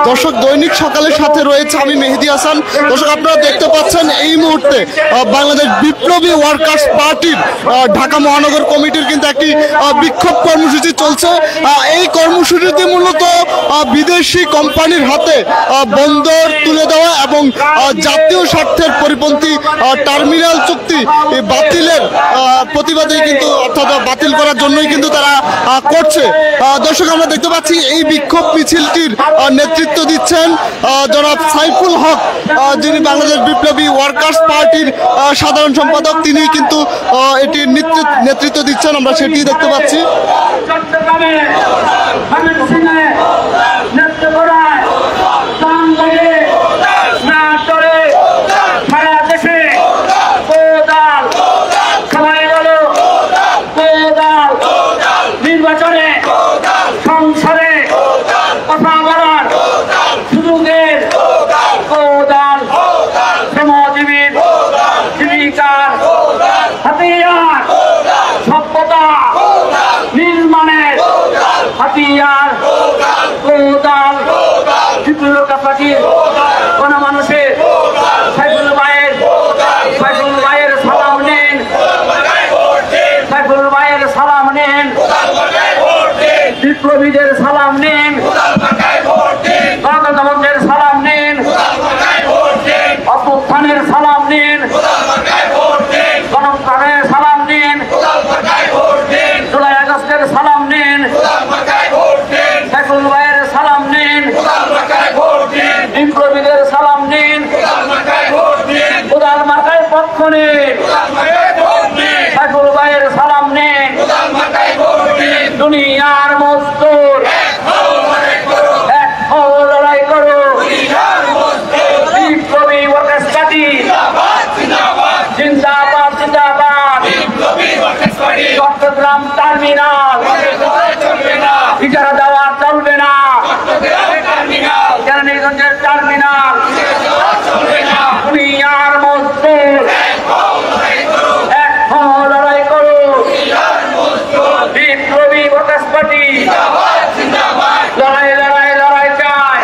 দর্শক, দৈনিক সকালের সাথে রয়েছে আমি মেহেদি হাসান। দর্শক, আপনারা দেখতে পাচ্ছেন এই মুহূর্তে বাংলাদেশ বিপ্লবী ওয়ার্কার্স পার্টির ঢাকা মহানগর কমিটির কিন্তু একটি বিক্ষোভ কর্মসূচি চলছে। এই কর্মসূচিতে মূলত বিদেশি কোম্পানির হাতে বন্দর তুলে দেওয়া এবং জাতীয় স্বার্থের পরিপন্থী টার্মিনাল চুক্তি বাতিলের প্রতিবাদে কিন্তু, অর্থাৎ বাতিল করার জন্যই কিন্তু তারা করছে। দর্শক, আমরা দেখতে পাচ্ছি এই বিক্ষোভ মিছিলটির নেতৃত্ব দিচ্ছেন জনাব সাইফুল হক, যিনি বাংলাদেশ বিপ্লবী ওয়ার্কার্স পার্টির সাধারণ সম্পাদক। তিনি কিন্তু এটির নেতৃত্ব দিচ্ছেন, আমরা সেটি দেখতে পাচ্ছি। নির্বাচনে সংসদে কথা বলার সুযোগের কোদাল, শ্রমজীবীর জীবিকার হাতিয়ার, সভ্যতা নির্মাণের হাতিয়ার কোদাল। বিপ্লবী পার্টির গণমানুষের সাইফুল ভাইয়ের সালাম নেন, সাইফুল ভাইয়ের সালাম নেন, বিপ্লবীদের সালাম নেন, গণতন্ত্রের সালাম নেন, অভ্যুত্থানের সালাম নেন, গণতন্ত্রের সালাম নেন, জুলাই আগস্টের সালাম নেন, সাইফুল ভাইয়ের সালাম নেন, বিপ্লবীদের সালাম নেন, কোদাল মার্কায় পক্ষ নেন, সাইফুল ভাইয়ের সালাম নেন। দুনিয়ার মজদুর এক হও, লড়াই করো, বিপ্লবী ওয়ার্কার্স পার্টি জিন্দাবাদ জিন্দাবাদ। চট্টগ্রাম টার্মিনাল ইজারা দেওয়া চলবে না, কেরানীগঞ্জের টার্মিনাল। দুনিয়ার মজদুর এক হও, লড়াই করো, বিপ্লবী ওয়ার্কার্স পার্টি লড়াই লড়াই লড়াই চাই,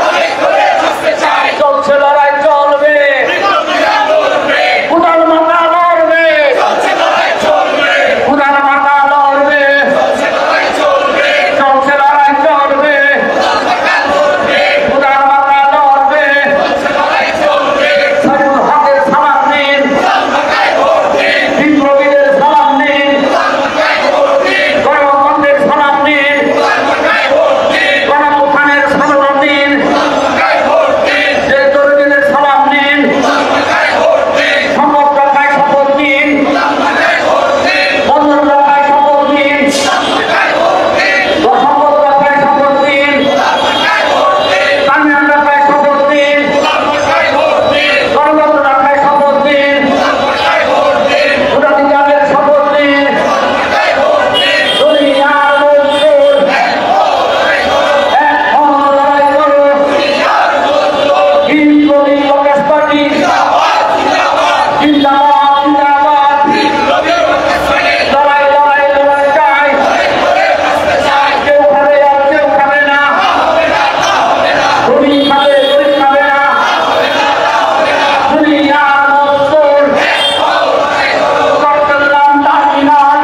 চলছে লড়াই চলবে, উদার মাথা লড়বে, উদার মাথা লড়বে, চলছে লড়াই চলবে, উদার মাথা লড়বে। সাইফুল হকের সালাম নিন, বিপ্লবীদের সালাম নিন, গণতন্ত্রের সালাম নিন, গণঅভ্যুত্থানের সালাম নিন, যে তরুণীদের সালাম নিন, সম্পদ রক্ষায় শপথ নিন, বন্ধন রক্ষায় শপথ নিন, সম্পদ রক্ষায় শপথ নিন, টার্মিনাল রক্ষায় শপথ নিন, গণতন্ত্র রক্ষায় শপথ নিন, ভোটাধিকারের শপথ নিন। দুনিয়ার মজদুর এক হও, লড়াই করো, বিপ্লবী ওয়ার্কার্স পার্টি জিন্দাবাদ জিন্দাবাদ। লড়াই লড়াই লড়াই চাই, কেউ খাবে আর কেউ খাবে না, গরিব খাবে গরিব খাবে না। দুনিয়ার মজদুর চট্টগ্রাম টার্মিনাল,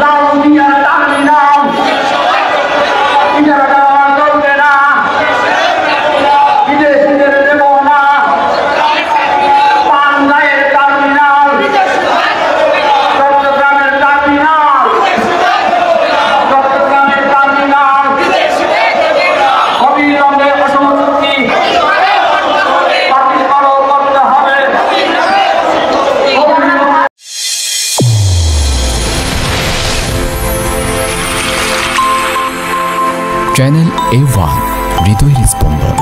লালদিয়া টার্মিনাল ইজারা দেওয়া চলবে না, বিদেশিদের দেব না। পাঙ্গাইয়ের টার্মিনাল, চট্টগ্রামের টার্মিনাল, চট্টগ্রামের টার্মিনাল অবিলম্বে অসম চুক্তি বাতিল করতে হবে। চ্যানেল A1 হৃদয়ের স্পন্দন।